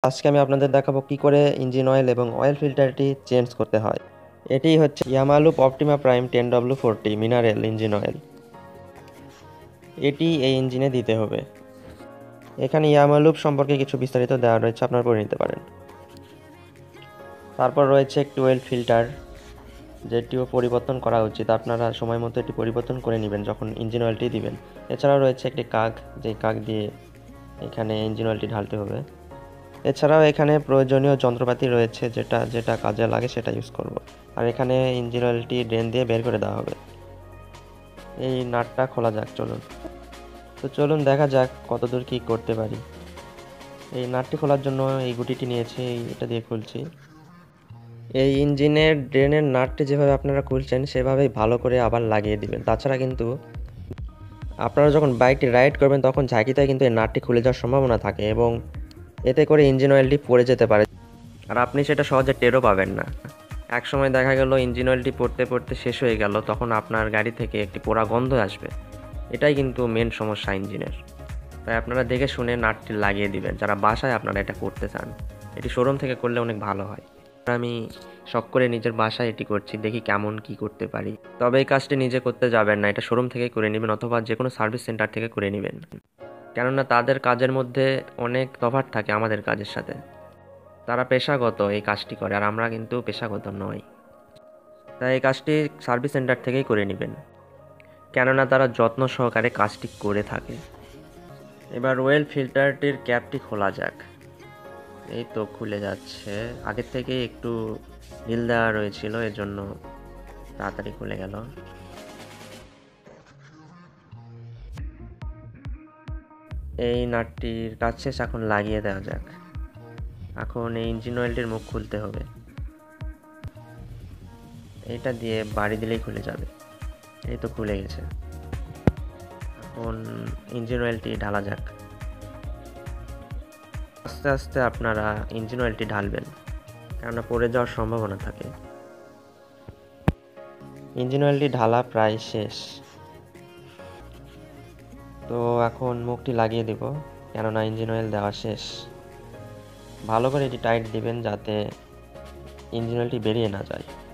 আজকে আমি আপনাদের দেখাবো কি করে ইঞ্জিন অয়েল এবং অয়েল ফিল্টারটি চেঞ্জ করতে হয়। এটি হচ্ছে Yamalube optima prime 10W40 mineral engine oil. এটি এই ইঞ্জিনে দিতে হবে। এখানে ইয়ামালুপ সম্পর্কে কিছু বিস্তারিত দেওয়া রয়েছে, আপনারা পড়ে নিতে পারেন। তারপর রয়েছে একটি অয়েল ফিল্টার, যেটিও পরিবর্তন করা উচিত। আপনারা সময় মতো এটি পরিবর্তন করে নেবেন যখন ইঞ্জিন অয়েলটি দিবেন। এছাড়াও রয়েছে একটি কাগ, যেই কাগ দিয়ে এখানে ইঞ্জিন অয়েলটি ঢালতে হবে। এছাড়াও এখানে প্রয়োজনীয় যন্ত্রপাতি রয়েছে, যেটা যেটা কাজে লাগে সেটা ইউজ করব। আর এখানে ইঞ্জিন অয়েলটি ড্রেন দিয়ে বের করে দেওয়া হবে। এই নাটটা খোলা যাক, চলুন দেখা যাক কতদূর কি করতে পারি। এই নাটটি খোলার জন্য এই গুটিটি নিয়েছি, এটা দিয়ে খুলছি। এই ইঞ্জিনের ড্রেনের নাটটি যেভাবে আপনারা খুলছেন সেভাবেই ভালো করে আবার লাগিয়ে দিবেন। তাছাড়া কিন্তু আপনারা যখন বাইকটি রাইড করবেন তখন ঝাঁকিতে কিন্তু এই নাটটি খুলে যাওয়ার সম্ভাবনা থাকে এবং এতে করে ইঞ্জিন অয়েলটি পড়ে যেতে পারে, আর আপনি সেটা সহজে টেরও পাবেন না। এক সময় দেখা গেল ইঞ্জিন অয়েলটি পড়তে পড়তে শেষ হয়ে গেল, তখন আপনার গাড়ি থেকে একটি পোড়া গন্ধ আসবে। এটাই কিন্তু মেন সমস্যা ইঞ্জিনের। তাই আপনারা দেখে শুনে নাটটি লাগিয়ে দিবেন যারা বাসায় আপনারা এটা করতে চান। এটি শোরুম থেকে করলে অনেক ভালো হয়। আমি শখ করে নিজের বাসায় এটি করছি, দেখি কেমন কি করতে পারি। তবে এই কাজটি নিজে করতে যাবেন না, এটা শোরুম থেকে করে নেবেন অথবা যে কোনো সার্ভিস সেন্টার থেকে করে নেবেন, কেননা তাদের কাজের মধ্যে অনেক তফাৎ থাকে আমাদের কাজের সাথে। তারা পেশাগত এই কাজটি করে, আর আমরা কিন্তু পেশাগত নই। তাই এই কাজটি সার্ভিস সেন্টার থেকেই করে নেবেন, কেননা তারা যত্ন সহকারে কাজটি করে থাকে। এবার ওয়েল ফিল্টারটির ক্যাপটি খোলা যাক। এই তো খুলে যাচ্ছে, আগের থেকে একটু ঢিল দেওয়া রয়েছিল, এর জন্য তাড়াতাড়ি খুলে গেল। এই নাটটির কাজ শেষ, এখন লাগিয়ে দেওয়া যাক। এখন এই ইঞ্জিন অয়েলটির মুখ খুলতে হবে, এইটা দিয়ে বাড়ি দিলেই খুলে যাবে। এই তো খুলে গেছে। এখন ইঞ্জিন অয়েলটি ঢালা যাক। আস্তে আস্তে আপনারা ইঞ্জিন অয়েলটি ঢালবেন, কেননা পড়ে যাওয়ার সম্ভাবনা থাকে। ইঞ্জিন অয়েলটি ঢালা প্রায় শেষ, তো এখন মুখটি লাগিয়ে দেব, কেননা ইঞ্জিন অয়েল দেওয়া শেষ। ভালো করে এটি টাইট দিবেন যাতে ইঞ্জিন অয়েলটি বেরিয়ে না যায়।